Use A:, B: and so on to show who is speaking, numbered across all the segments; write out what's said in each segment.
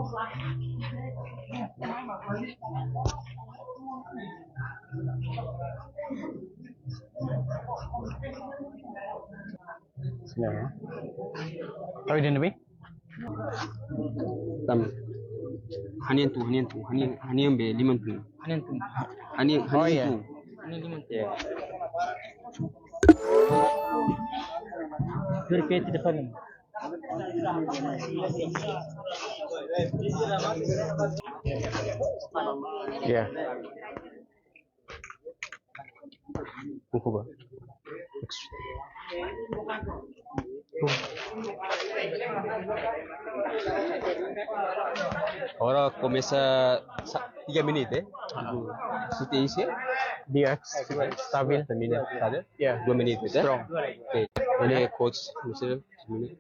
A: Yeah. How are you doing, Nabi?
B: Hanian be liman tu. Hanian
A: Oh, iya.
B: tu.
A: Yeah.
C: Repeat the following.
A: Yeah. Buku ba?
B: Ahora comienza 3 menit Sudah isi
A: Dia stabil.
B: termina ada
A: Yeah.
B: 2 menit
A: Strong.
B: Oke. Ini coach misalnya menit.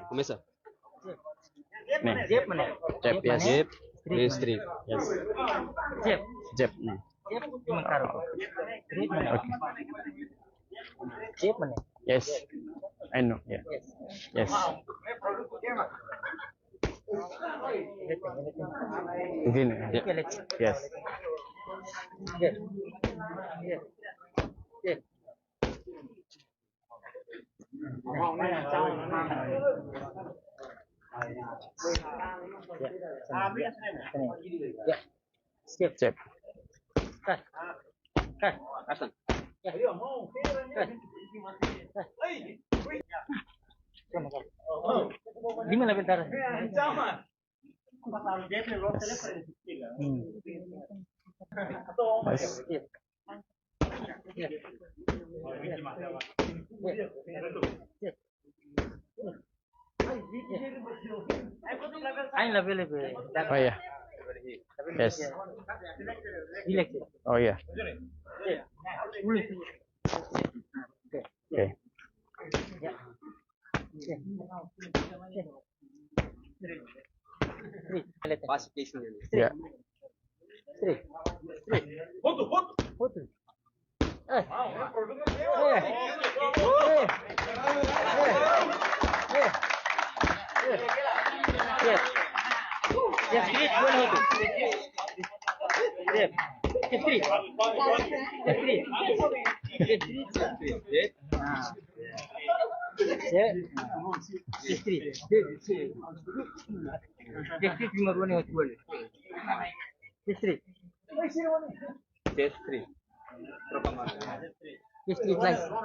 B: Começa.
A: Nih.
C: Jep mana?
A: Jab, yes.
B: Jab, strip.
A: Yes.
C: Jep.
A: Jab. Nih.
C: Jep cuma karo. Street mana?
A: Okay.
C: Jep mana?
A: Yes. I know. Yeah. Yes. Begini.
B: Ya.
A: Yes.
C: Jep. Jep. Jep. Ya. Skip.
A: Jab.
C: Cut. Cut.
B: Asan.
C: Cut. Lima level taruh.
A: Yes.
C: Skip. Ain level level.
A: Oh iya. Yes.
C: Relax.
A: Oh iya. Okay.
B: Pacification.
A: Yeah.
C: Outro.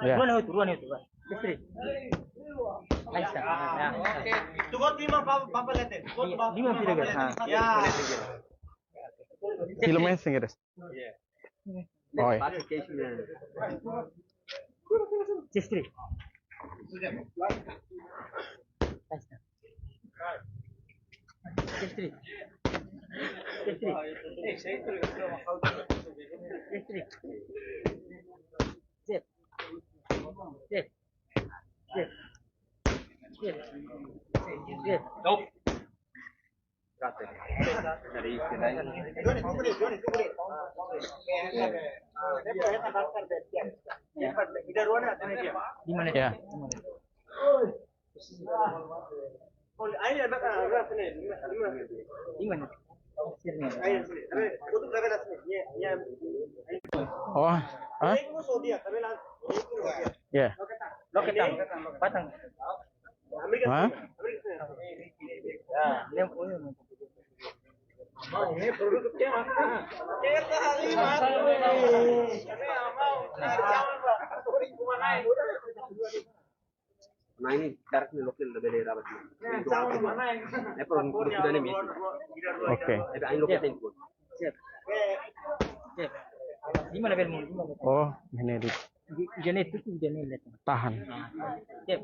A: Yeah.
C: Ruan itu. Istri. Aisyah.
D: Oke, tunggu 5 Bapak lihat deh.
C: 5 kilo kan?
D: Ya.
A: Filmnya singkat. Oh iya.
C: Istri. Istri. Jep.
B: Nope. Dari istilahnya.
C: Di mana?
A: Ya.
C: Di mana?
A: Oh. Hah? Ya.
C: Loket patang.
A: Hah?
C: Ya, yang punya.
D: Ini produknya
B: Nah ini darahnya lokal lebih dari rapat. Ini produk sudah nih.
A: Oke.
B: Ada ain lokal itu.
C: Siap. Siap. Di mana belmu?
A: Oh, ini di
C: Jenis itu jenis lihat.
A: tahan.
C: Siap.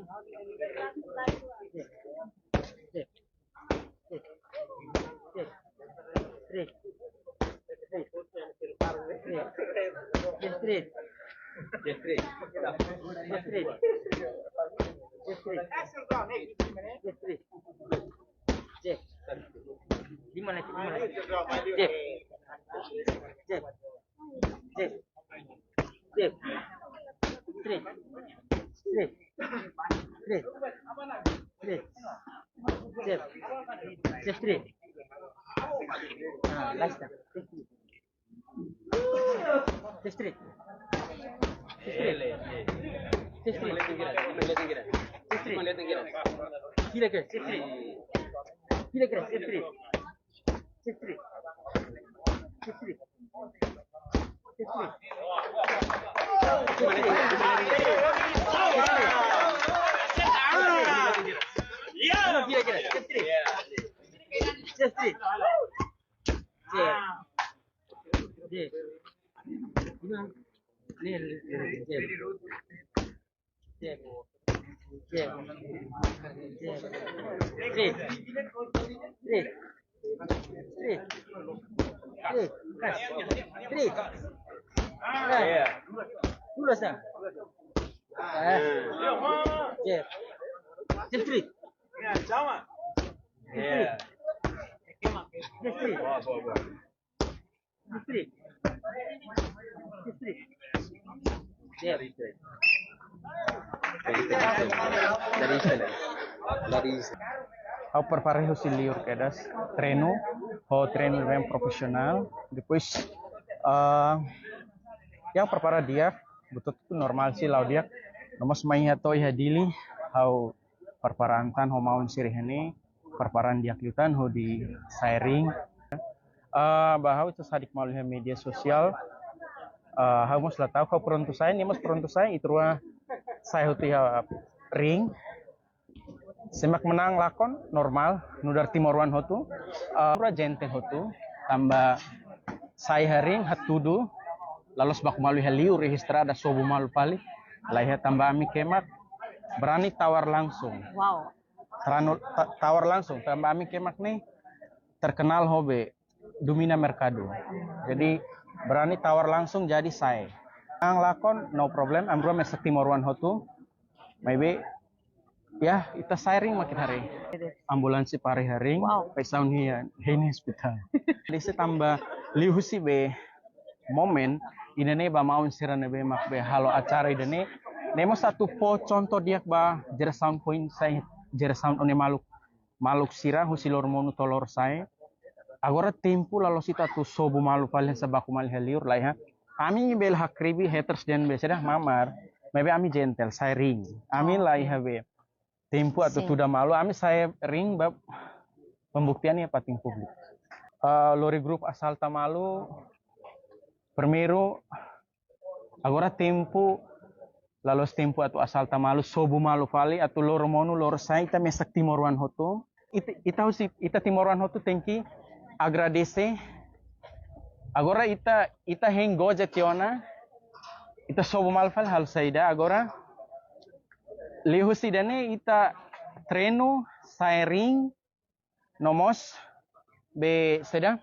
C: straight. Last time. Stay straight. Stay straight. Kira ke? Stay straight. Kira ke? Stay straight. Stay straight. Stay straight. Stay straight. Dulu sah. Street.
A: Ao preparar o liur quedas treino bem profissional depois yang prepara dia betul normal sih lau dia nomos main atau hadili how perparantan ho maun sirihani perparan dia klitan ho di sharing bahau itu sadik melalui media sosial how mos lah tahu kau pronto saya itu saya huti ring semak menang lakon normal nudar timorwan hotu jenten hotu tambah saya haring hatudu lalu sebab malu heliu registrada sobu malu pali lahir tambah ami kemak berani tawar langsung.
E: Wow.
A: Tawar langsung tambah ami kemak nih terkenal hobe Domina Mercado. Jadi berani tawar langsung jadi saya. Ang lakon no problem amrua mesek timorwan hotu. Maybe ya kita siring makin hari. Ambulansi pari haring.
E: Wow.
A: Pesaun hian ini hospital. Jadi tambah lihusi be momen ini ba maun sirane be mak be halo acara ini nemo satu po contoh dia ba jera sound point saya jera sound one maluk sira husilor monu tolor saya agora tempo lalu sita tu sobu malu palen sabaku mal heliur lah ya ami bel hakribi haters dan besedah mamar maybe ami gentle saya ring ami lah ya be tempo atau tuda malu ami saya ring bab pembuktiannya pating publik lori grup asal tamalu Primeiro, agora tempo, lalos tempo atau asal tamalu sobu malu fali atau loro monu loro sai ita mesak timorwan hotu. Ita timorwan hotu tengki agradece. Agora ita heng goja tiona. Ita sobu malu fali hal saida agora. Lihu sidane ita treino sairing nomos be seda.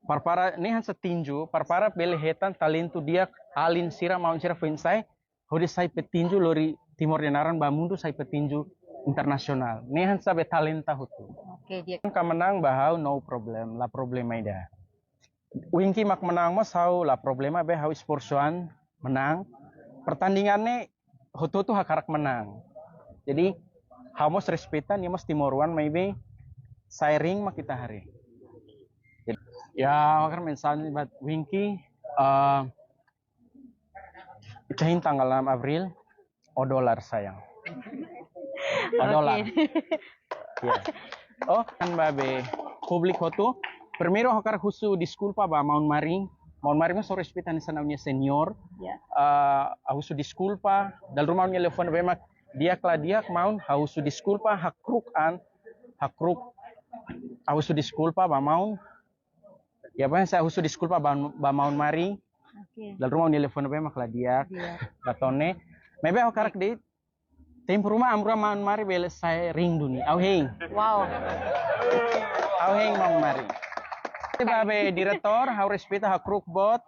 A: Parpara nehan setinju, parpara belehetan talento dia alin sira maun sira finsai, hodi sai petinju lori Timor Denaran bamundu sai petinju internasional. Nehan sabe talenta hutu.
E: Oke, dia
A: Menang bahau no problem, la problema ida. Winki mak menang mas hau la problema be hau sportsuan menang. Pertandingannya hutu tu hakarak menang. Jadi hau mos respetan ya mas Timoruan maybe sairing mak kita hari. Ya, kan misalnya buat Winky, icahin tanggal 6 April, $1 sayang. $1. Ya. Oh, kan babe publik hotu. Primero hakar husu disculpa ba maun mari mas sores pitan sana unya senior.
E: ya.
A: Husu disculpa dal rumah unya telefon bemak dia maun husu disculpa hakruk husu disculpa ba maun ya bang saya husu disculpa ba maun mari
E: Oke.
A: dal rumah unya telefon bemak dia katone mebe hakarak de tempo rumah amra maun mari bele saya ring duni au heng
E: Wow.
A: maun mari babe direktor hau respeta hakruk bot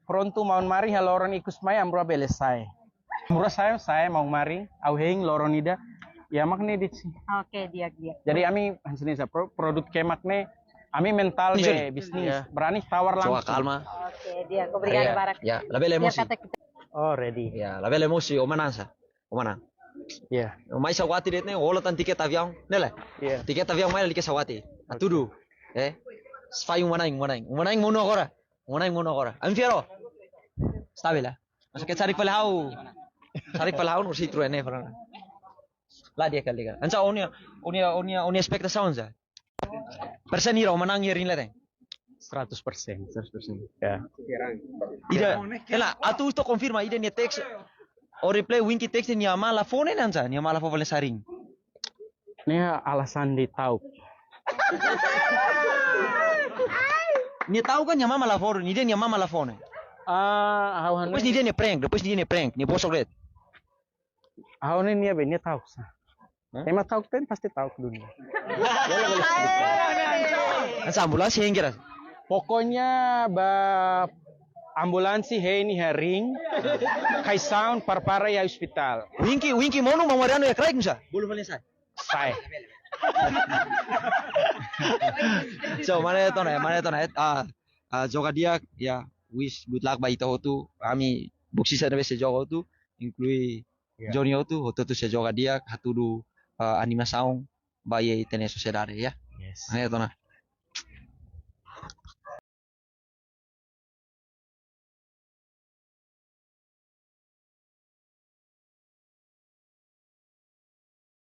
A: pronto maun mari haloron ikus mai amra bele saya maun mari au heng loron ida ya makne dit sih.
E: Oke, dia.
A: Jadi ami hansini sa produk kemakne ami mental be bisnis berani tawar langsung.
F: Coba calma.
E: Oke, dia. Obrigado, Barak.
F: Ya, la bella
E: Dia
F: emosi.
E: kata kita.
A: Oh ready.
F: Ya, la bella emosi, o mananza. O manan.
A: Yeah.
F: Mais sawati detne ola tan tiket avião, nela.
A: Yeah.
F: Tiket avião mais ali que sawati. Tudo. Sfai umanai. Umanai mono agora. Anfiero. Está bela. Mas que cari palau. Cari palau no sitro ene para. Lah dia kali kan. Anca onia expectação já. Persen hiro menang yerin leteng.
A: 100%. Ya.
F: Ida, ela, atu itu confirma ida ni teks. O replay winki teks ni amala phone nanca, ni amala phone saring.
A: Ini alasan di tahu.
F: Ni tahu kan nyama mala phone, ni dia nyama mala phone.
A: Hawan
F: Depois ni dia ni prank, ni bosok let.
A: hawan ini ya tahu sa. Tema tahu kan pasti tahu dunia.
F: Anca ambulans henggeras.
A: Pokoknya ambulansi ini ring, kai sound parpara ya hospital.
F: Winki mono mamariano ya craig musa. Bulu selesai.
A: Sai.
F: So mana itu na. Joga dia ya wish good luck ba ito tu. Ami buksi sa nabe se joga tu inclui Johnny tu hoto tu se joga dia hatudu animação ba ye tene sociedade ya.
A: Yes.
F: Mana itu na.